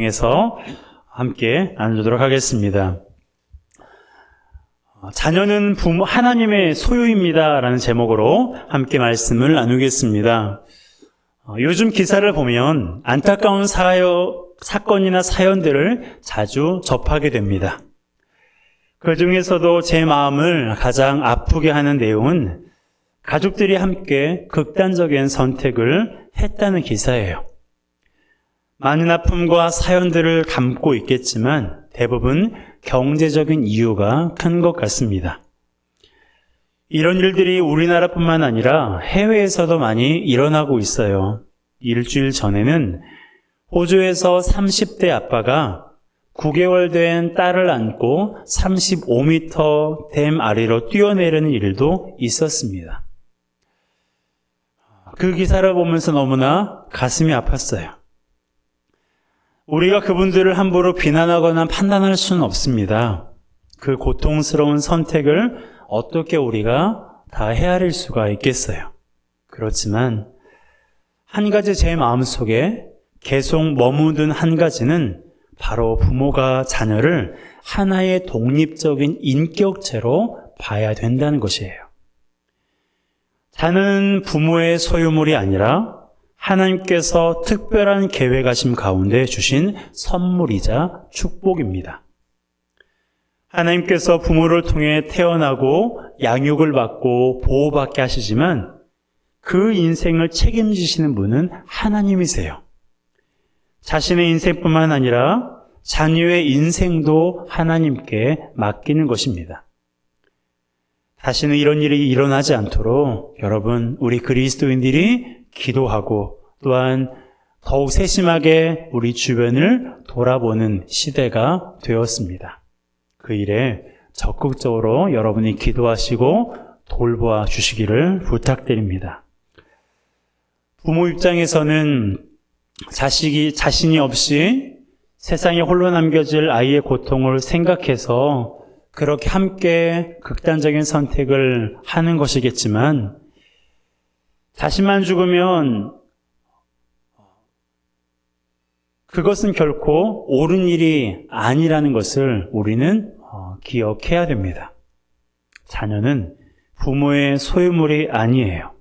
에서 함께 나누도록 하겠습니다. 자녀는 하나님의 소유입니다 라는 제목으로 함께 말씀을 나누겠습니다. 요즘 기사를 보면 안타까운 사건이나 사연들을 자주 접하게 됩니다. 그 중에서도 제 마음을 가장 아프게 하는 내용은 가족들이 함께 극단적인 선택을 했다는 기사예요. 많은 아픔과 사연들을 담고 있겠지만 대부분 경제적인 이유가 큰 것 같습니다. 이런 일들이 우리나라뿐만 아니라 해외에서도 많이 일어나고 있어요. 일주일 전에는 호주에서 30대 아빠가 9개월 된 딸을 안고 35m 댐 아래로 뛰어내리는 일도 있었습니다. 그 기사를 보면서 너무나 가슴이 아팠어요. 우리가 그분들을 함부로 비난하거나 판단할 수는 없습니다. 그 고통스러운 선택을 어떻게 우리가 다 헤아릴 수가 있겠어요. 그렇지만 한 가지 제 마음속에 계속 머무든 한 가지는 바로 부모가 자녀를 하나의 독립적인 인격체로 봐야 된다는 것이에요. 자녀는 부모의 소유물이 아니라 하나님께서 특별한 계획하심 가운데 주신 선물이자 축복입니다. 하나님께서 부모를 통해 태어나고 양육을 받고 보호받게 하시지만 그 인생을 책임지시는 분은 하나님이세요. 자신의 인생뿐만 아니라 자녀의 인생도 하나님께 맡기는 것입니다. 다시는 이런 일이 일어나지 않도록 여러분, 우리 그리스도인들이 기도하고 또한 더욱 세심하게 우리 주변을 돌아보는 시대가 되었습니다. 그 일에 적극적으로 여러분이 기도하시고 돌보아 주시기를 부탁드립니다. 부모 입장에서는 자신이 없이 세상에 홀로 남겨질 아이의 고통을 생각해서 그렇게 함께 극단적인 선택을 하는 것이겠지만 자신만 죽으면 그것은 결코 옳은 일이 아니라는 것을 우리는 기억해야 됩니다. 자녀는 부모의 소유물이 아니에요.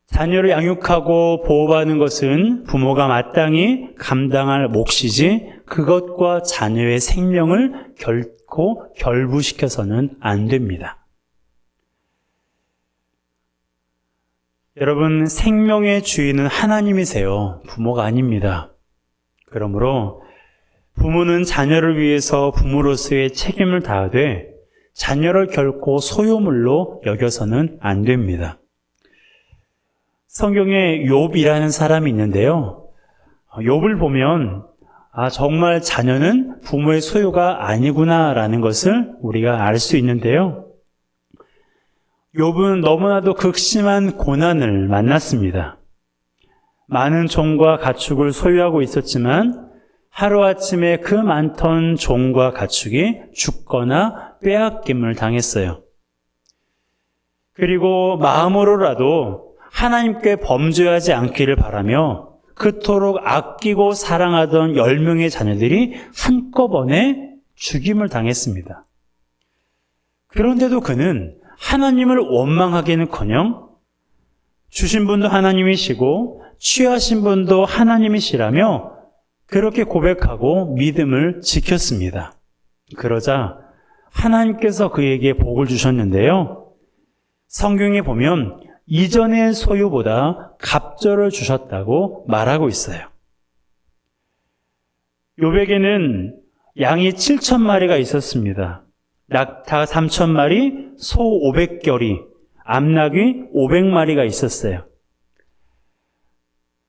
자녀를 양육하고 보호하는 것은 부모가 마땅히 감당할 몫이지 그것과 자녀의 생명을 결코 결부시켜서는 안 됩니다. 여러분, 생명의 주인은 하나님이세요. 부모가 아닙니다. 그러므로 부모는 자녀를 위해서 부모로서의 책임을 다하되 자녀를 결코 소유물로 여겨서는 안 됩니다. 성경에 욥이라는 사람이 있는데요. 욥을 보면 정말 자녀는 부모의 소유가 아니구나라는 것을 우리가 알 수 있는데요. 욥은 너무나도 극심한 고난을 만났습니다. 많은 종과 가축을 소유하고 있었지만 하루아침에 그 많던 종과 가축이 죽거나 빼앗김을 당했어요. 그리고 마음으로라도 하나님께 범죄하지 않기를 바라며 그토록 아끼고 사랑하던 10명의 자녀들이 한꺼번에 죽임을 당했습니다. 그런데도 그는 하나님을 원망하기는커녕 주신 분도 하나님이시고 취하신 분도 하나님이시라며 그렇게 고백하고 믿음을 지켰습니다. 그러자 하나님께서 그에게 복을 주셨는데요. 성경에 보면 이전의 소유보다 갑절을 주셨다고 말하고 있어요. 욥에게는 양이 7,000마리가 있었습니다. 낙타 3,000마리, 소 500결이, 암낙이 500마리가 있었어요.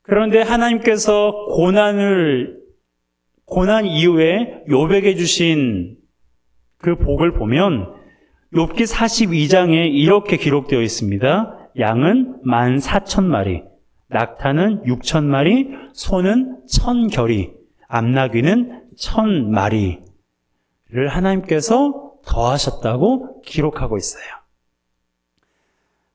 그런데 하나님께서 고난 이후에 욥에게 주신 그 복을 보면 욥기 42장에 이렇게 기록되어 있습니다. 양은 14,000마리, 낙타는 6,000마리, 소는 1,000결이, 암낙이는 1,000마리를 하나님께서 더하셨다고 기록하고 있어요.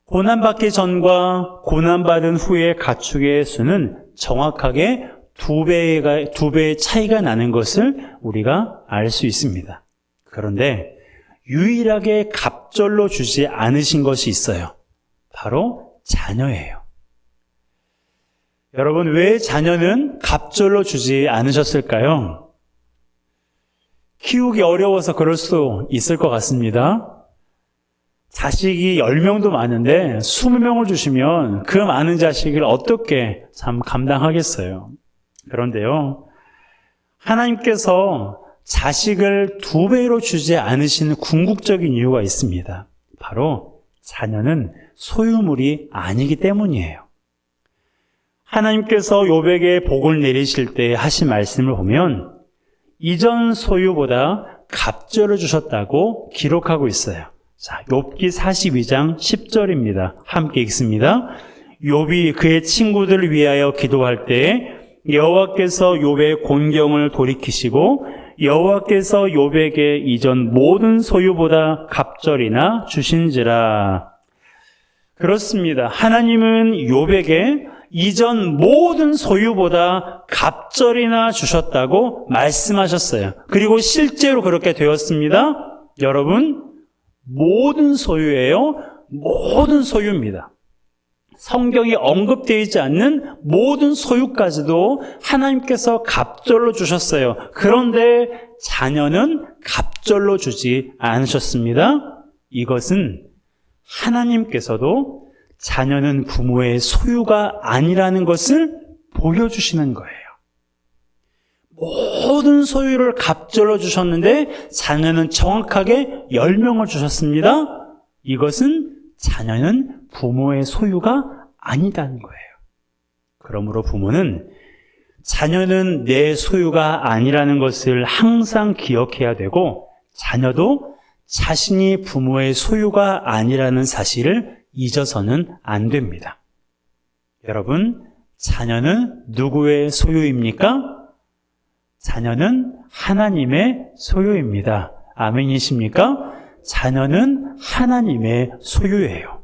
고난받기 전과 고난받은 후의 가축의 수는 정확하게 두 배의 차이가 나는 것을 우리가 알 수 있습니다. 그런데 유일하게 갑절로 주지 않으신 것이 있어요. 바로 자녀예요. 여러분, 왜 자녀는 갑절로 주지 않으셨을까요? 키우기 어려워서 그럴 수도 있을 것 같습니다. 자식이 10명도 많은데 20명을 주시면 그 많은 자식을 어떻게 참 감당하겠어요. 그런데요, 하나님께서 자식을 2배로 주지 않으시는 궁극적인 이유가 있습니다. 바로 자녀는 소유물이 아니기 때문이에요. 하나님께서 욥에게 복을 내리실 때 하신 말씀을 보면 이전 소유보다 갑절을 주셨다고 기록하고 있어요. 자, 욥기 42장 10절입니다. 함께 읽습니다. 욥이 그의 친구들을 위하여 기도할 때 여호와께서 욥의 곤경을 돌이키시고 여호와께서 욥에게 이전 모든 소유보다 갑절이나 주신지라. 그렇습니다. 하나님은 욥에게 이전 모든 소유보다 갑절이나 주셨다고 말씀하셨어요. 그리고 실제로 그렇게 되었습니다. 여러분, 모든 소유예요. 모든 소유입니다. 성경이 언급되어 있지 않는 모든 소유까지도 하나님께서 갑절로 주셨어요. 그런데 자녀는 갑절로 주지 않으셨습니다. 이것은 하나님께서도 자녀는 부모의 소유가 아니라는 것을 보여주시는 거예요. 모든 소유를 갑절로 주셨는데 자녀는 정확하게 10명을 주셨습니다. 이것은 자녀는 부모의 소유가 아니다는 거예요. 그러므로 부모는 자녀는 내 소유가 아니라는 것을 항상 기억해야 되고 자녀도 자신이 부모의 소유가 아니라는 사실을 잊어서는 안 됩니다. 여러분, 자녀는 누구의 소유입니까? 자녀는 하나님의 소유입니다. 아멘이십니까? 자녀는 하나님의 소유예요.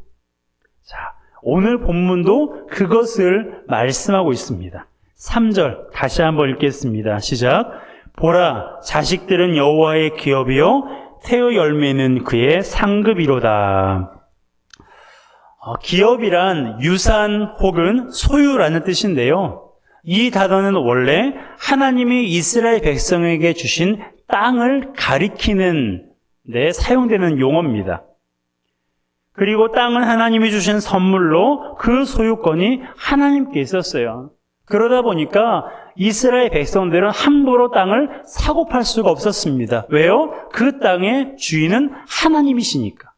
자, 오늘 본문도 그것을 말씀하고 있습니다. 3절 다시 한번 읽겠습니다. 시작. 보라, 자식들은 여호와의 기업이요 태의 열매는 그의 상급이로다. 기업이란 유산 혹은 소유라는 뜻인데요. 이 단어는 원래 하나님이 이스라엘 백성에게 주신 땅을 가리키는 데 사용되는 용어입니다. 그리고 땅은 하나님이 주신 선물로 그 소유권이 하나님께 있었어요. 그러다 보니까 이스라엘 백성들은 함부로 땅을 사고 팔 수가 없었습니다. 왜요? 그 땅의 주인은 하나님이시니까.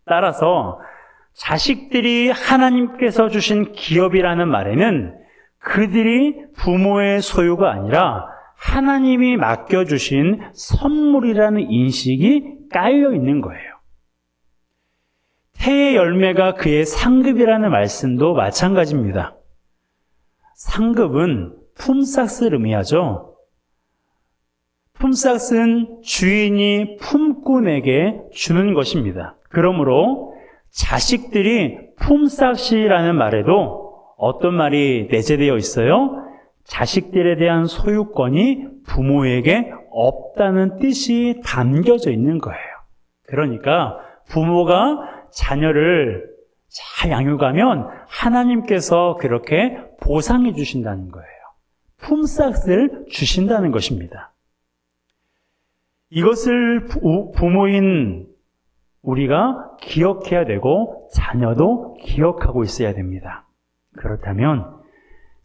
따라서 자식들이 하나님께서 주신 기업이라는 말에는 그들이 부모의 소유가 아니라 하나님이 맡겨주신 선물이라는 인식이 깔려 있는 거예요. 태의 열매가 그의 상급이라는 말씀도 마찬가지입니다. 상급은 품삯을 의미하죠. 품삯은 주인이 품꾼에게 주는 것입니다. 그러므로 자식들이 품삯이라는 말에도 어떤 말이 내재되어 있어요? 자식들에 대한 소유권이 부모에게 없다는 뜻이 담겨져 있는 거예요. 그러니까 부모가 자녀를 잘 양육하면 하나님께서 그렇게 보상해 주신다는 거예요. 품삯을 주신다는 것입니다. 이것을 부모인 우리가 기억해야 되고 자녀도 기억하고 있어야 됩니다. 그렇다면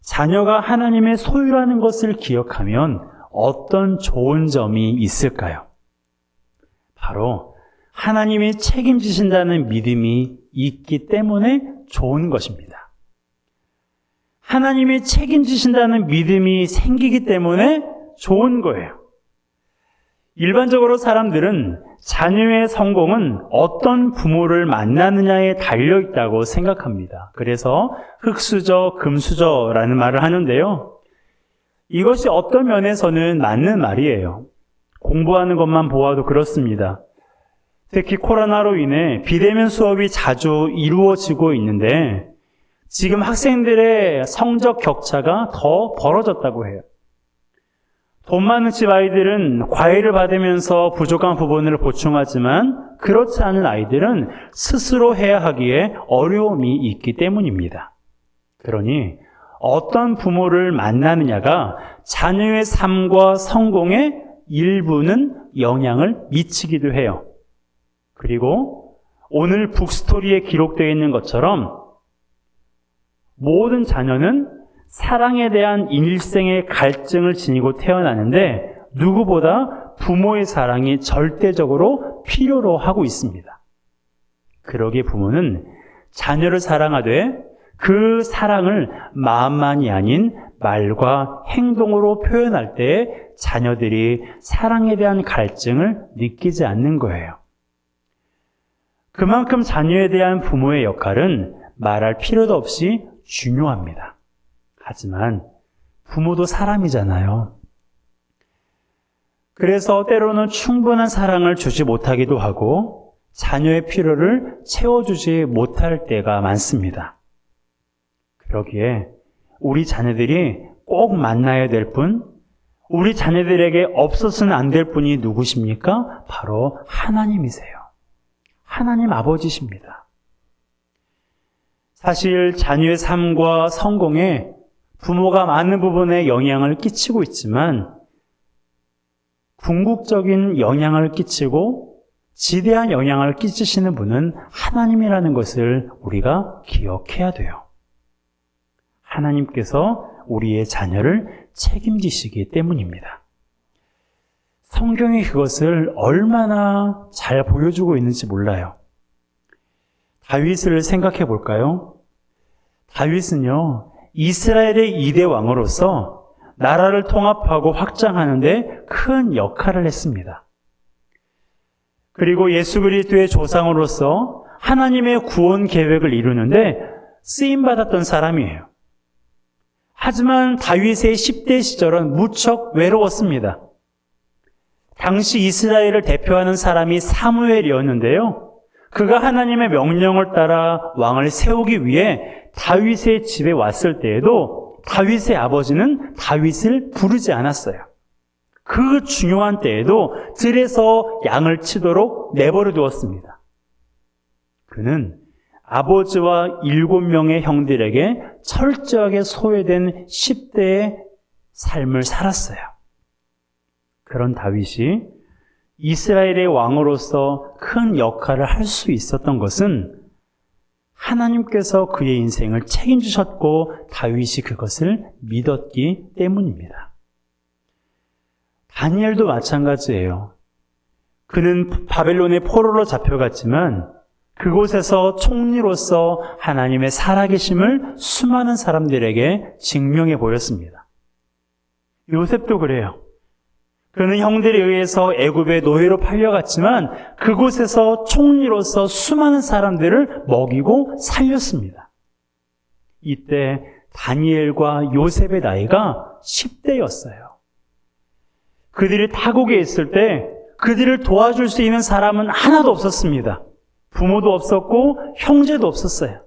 자녀가 하나님의 소유라는 것을 기억하면 어떤 좋은 점이 있을까요? 바로 하나님이 책임지신다는 믿음이 있기 때문에 좋은 것입니다. 하나님이 책임지신다는 믿음이 생기기 때문에 좋은 거예요. 일반적으로 사람들은 자녀의 성공은 어떤 부모를 만나느냐에 달려있다고 생각합니다. 그래서 흙수저, 금수저라는 말을 하는데요. 이것이 어떤 면에서는 맞는 말이에요. 공부하는 것만 보아도 그렇습니다. 특히 코로나로 인해 비대면 수업이 자주 이루어지고 있는데 지금 학생들의 성적 격차가 더 벌어졌다고 해요. 돈 많은 집 아이들은 과외를 받으면서 부족한 부분을 보충하지만 그렇지 않은 아이들은 스스로 해야 하기에 어려움이 있기 때문입니다. 그러니 어떤 부모를 만나느냐가 자녀의 삶과 성공에 일부는 영향을 미치기도 해요. 그리고 오늘 북스토리에 기록되어 있는 것처럼 모든 자녀는 사랑에 대한 일생의 갈증을 지니고 태어나는데 누구보다 부모의 사랑이 절대적으로 필요로 하고 있습니다. 그러기에 부모는 자녀를 사랑하되 그 사랑을 마음만이 아닌 말과 행동으로 표현할 때 자녀들이 사랑에 대한 갈증을 느끼지 않는 거예요. 그만큼 자녀에 대한 부모의 역할은 말할 필요도 없이 중요합니다. 하지만 부모도 사람이잖아요. 그래서 때로는 충분한 사랑을 주지 못하기도 하고 자녀의 필요를 채워주지 못할 때가 많습니다. 그러기에 우리 자녀들이 꼭 만나야 될 분, 우리 자녀들에게 없어서는 안 될 분이 누구십니까? 바로 하나님이세요. 하나님 아버지십니다. 사실 자녀의 삶과 성공에 부모가 많은 부분에 영향을 끼치고 있지만 궁극적인 영향을 끼치고 지대한 영향을 끼치시는 분은 하나님이라는 것을 우리가 기억해야 돼요. 하나님께서 우리의 자녀를 책임지시기 때문입니다. 성경이 그것을 얼마나 잘 보여주고 있는지 몰라요. 다윗을 생각해 볼까요? 다윗은요, 이스라엘의 2대 왕으로서 나라를 통합하고 확장하는데 큰 역할을 했습니다. 그리고 예수 그리스도의 조상으로서 하나님의 구원 계획을 이루는데 쓰임받았던 사람이에요. 하지만 다윗의 10대 시절은 무척 외로웠습니다. 당시 이스라엘을 대표하는 사람이 사무엘이었는데요. 그가 하나님의 명령을 따라 왕을 세우기 위해 다윗의 집에 왔을 때에도 다윗의 아버지는 다윗을 부르지 않았어요. 그 중요한 때에도 들에서 양을 치도록 내버려 두었습니다. 그는 아버지와 7명의 형들에게 철저하게 소외된 10대의 삶을 살았어요. 그런 다윗이 이스라엘의 왕으로서 큰 역할을 할 수 있었던 것은 하나님께서 그의 인생을 책임지셨고 다윗이 그것을 믿었기 때문입니다. 다니엘도 마찬가지예요. 그는 바벨론의 포로로 잡혀갔지만 그곳에서 총리로서 하나님의 살아계심을 수많은 사람들에게 증명해 보였습니다. 요셉도 그래요. 그는 형들에 의해서 애굽의 노예로 팔려갔지만 그곳에서 총리로서 수많은 사람들을 먹이고 살렸습니다. 이때 다니엘과 요셉의 나이가 10대였어요. 그들이 타국에 있을 때 그들을 도와줄 수 있는 사람은 하나도 없었습니다. 부모도 없었고 형제도 없었어요.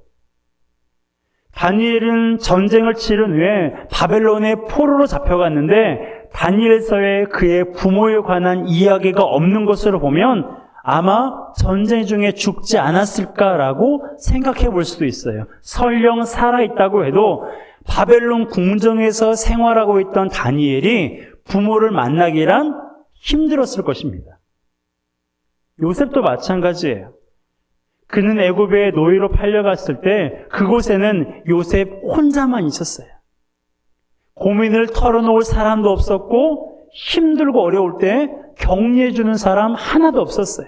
다니엘은 전쟁을 치른 후에 바벨론의 포로로 잡혀갔는데 다니엘서에 그의 부모에 관한 이야기가 없는 것으로 보면 아마 전쟁 중에 죽지 않았을까라고 생각해 볼 수도 있어요. 설령 살아있다고 해도 바벨론 궁정에서 생활하고 있던 다니엘이 부모를 만나기란 힘들었을 것입니다. 요셉도 마찬가지예요. 그는 애굽의 노예로 팔려갔을 때 그곳에는 요셉 혼자만 있었어요. 고민을 털어놓을 사람도 없었고 힘들고 어려울 때 격려해주는 사람 하나도 없었어요.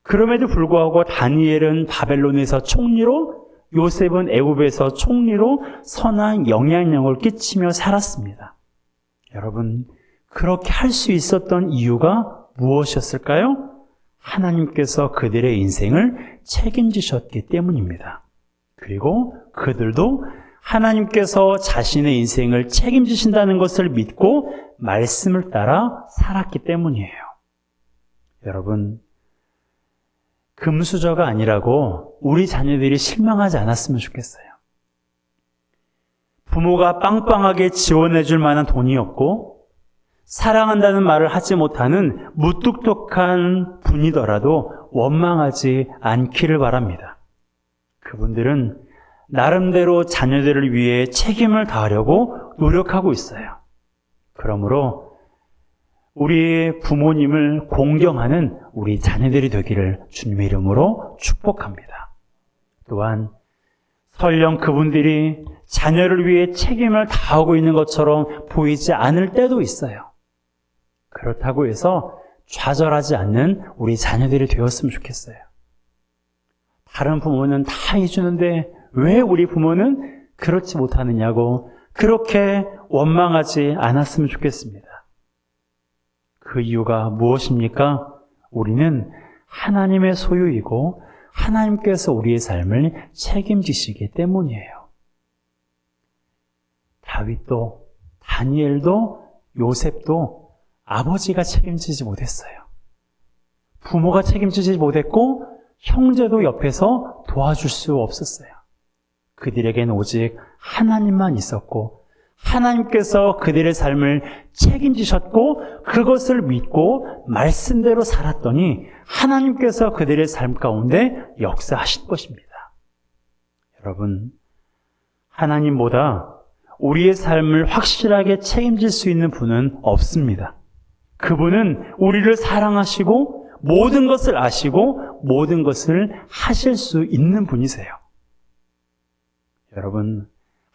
그럼에도 불구하고 다니엘은 바벨론에서 총리로, 요셉은 애굽에서 총리로 선한 영향력을 끼치며 살았습니다. 여러분, 그렇게 할 수 있었던 이유가 무엇이었을까요? 하나님께서 그들의 인생을 책임지셨기 때문입니다. 그리고 그들도 하나님께서 자신의 인생을 책임지신다는 것을 믿고 말씀을 따라 살았기 때문이에요. 여러분, 금수저가 아니라고 우리 자녀들이 실망하지 않았으면 좋겠어요. 부모가 빵빵하게 지원해줄 만한 돈이 없고 사랑한다는 말을 하지 못하는 무뚝뚝한 분이더라도 원망하지 않기를 바랍니다. 그분들은 나름대로 자녀들을 위해 책임을 다하려고 노력하고 있어요. 그러므로 우리 부모님을 공경하는 우리 자녀들이 되기를 주님의 이름으로 축복합니다. 또한 설령 그분들이 자녀를 위해 책임을 다하고 있는 것처럼 보이지 않을 때도 있어요. 그렇다고 해서 좌절하지 않는 우리 자녀들이 되었으면 좋겠어요. 다른 부모는 다 해주는데 왜 우리 부모는 그렇지 못하느냐고 그렇게 원망하지 않았으면 좋겠습니다. 그 이유가 무엇입니까? 우리는 하나님의 소유이고 하나님께서 우리의 삶을 책임지시기 때문이에요. 다윗도, 다니엘도, 요셉도 아버지가 책임지지 못했어요. 부모가 책임지지 못했고 형제도 옆에서 도와줄 수 없었어요. 그들에게는 오직 하나님만 있었고 하나님께서 그들의 삶을 책임지셨고 그것을 믿고 말씀대로 살았더니 하나님께서 그들의 삶 가운데 역사하신 것입니다. 여러분, 하나님보다 우리의 삶을 확실하게 책임질 수 있는 분은 없습니다. 그분은 우리를 사랑하시고 모든 것을 아시고 모든 것을 하실 수 있는 분이세요. 여러분,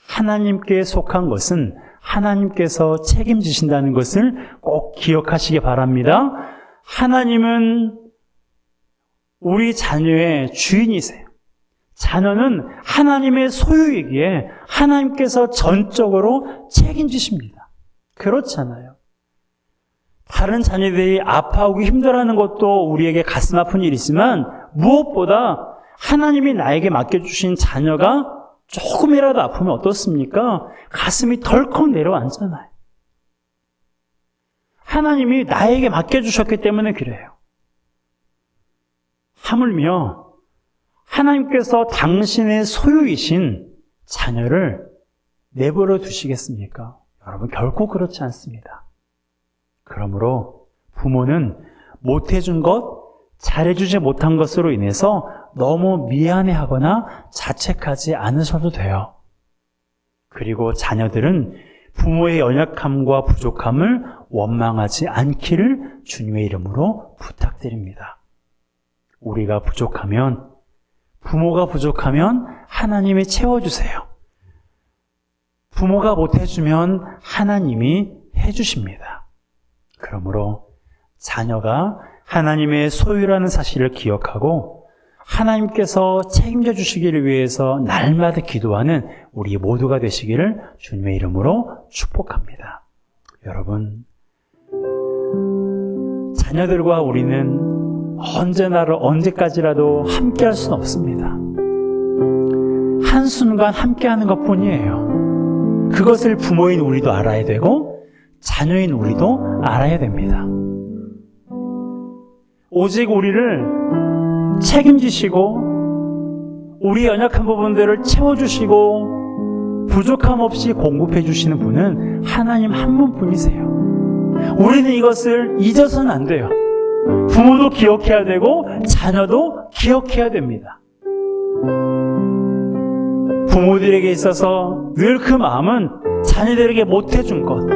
하나님께 속한 것은 하나님께서 책임지신다는 것을 꼭 기억하시기 바랍니다. 하나님은 우리 자녀의 주인이세요. 자녀는 하나님의 소유이기에 하나님께서 전적으로 책임지십니다. 그렇잖아요. 다른 자녀들이 아파하고 힘들어하는 것도 우리에게 가슴 아픈 일이지만 무엇보다 하나님이 나에게 맡겨주신 자녀가 조금이라도 아프면 어떻습니까? 가슴이 덜컥 내려앉잖아요. 하나님이 나에게 맡겨주셨기 때문에 그래요. 하물며 하나님께서 당신의 소유이신 자녀를 내버려 두시겠습니까? 여러분, 결코 그렇지 않습니다. 그러므로 부모는 못해준 것, 잘해주지 못한 것으로 인해서 너무 미안해하거나 자책하지 않으셔도 돼요. 그리고 자녀들은 부모의 연약함과 부족함을 원망하지 않기를 주님의 이름으로 부탁드립니다. 우리가 부족하면, 부모가 부족하면 하나님이 채워주세요. 부모가 못해주면 하나님이 해주십니다. 그러므로 자녀가 하나님의 소유라는 사실을 기억하고 하나님께서 책임져 주시기를 위해서 날마다 기도하는 우리 모두가 되시기를 주님의 이름으로 축복합니다. 여러분, 자녀들과 우리는 언제까지라도 함께 할 수는 없습니다. 한순간 함께 하는 것 뿐이에요. 그것을 부모인 우리도 알아야 되고 자녀인 우리도 알아야 됩니다. 오직 우리를 책임지시고 우리 연약한 부분들을 채워주시고 부족함 없이 공급해 주시는 분은 하나님 한 분뿐이세요. 우리는 이것을 잊어서는 안 돼요. 부모도 기억해야 되고 자녀도 기억해야 됩니다. 부모들에게 있어서 늘 그 마음은 자녀들에게 못해준 것,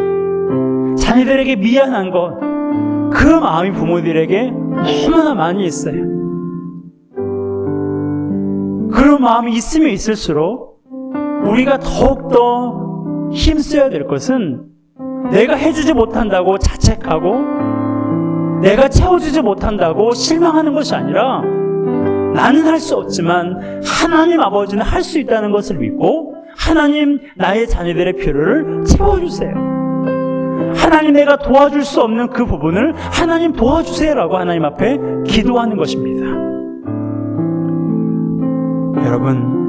자녀들에게 미안한 것, 그 마음이 부모들에게 너무나 많이 있어요. 그런 마음이 있으면 있을수록 우리가 더욱더 힘써야 될 것은 내가 해주지 못한다고 자책하고 내가 채워주지 못한다고 실망하는 것이 아니라 나는 할 수 없지만 하나님 아버지는 할 수 있다는 것을 믿고 하나님 나의 자녀들의 필요를 채워주세요. 하나님 내가 도와줄 수 없는 그 부분을 하나님 도와주세요라고 하나님 앞에 기도하는 것입니다. 여러분,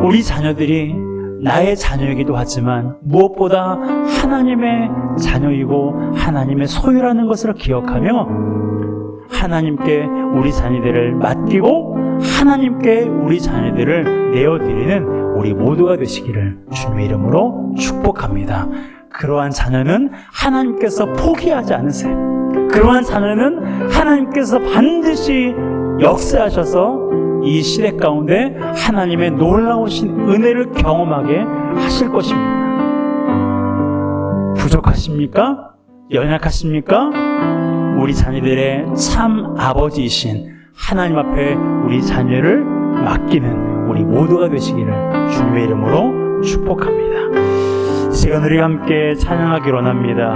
우리 자녀들이 나의 자녀이기도 하지만 무엇보다 하나님의 자녀이고 하나님의 소유라는 것을 기억하며 하나님께 우리 자녀들을 맡기고 하나님께 우리 자녀들을 내어드리는 우리 모두가 되시기를 주님의 이름으로 축복합니다. 그러한 자녀는 하나님께서 포기하지 않으세요. 그러한 자녀는 하나님께서 반드시 역사하셔서 이 시대 가운데 하나님의 놀라우신 은혜를 경험하게 하실 것입니다. 부족하십니까? 연약하십니까? 우리 자녀들의 참 아버지이신 하나님 앞에 우리 자녀를 맡기는 우리 모두가 되시기를 주님의 이름으로 축복합니다. 이 시간 우리 함께 찬양하기로 합니다.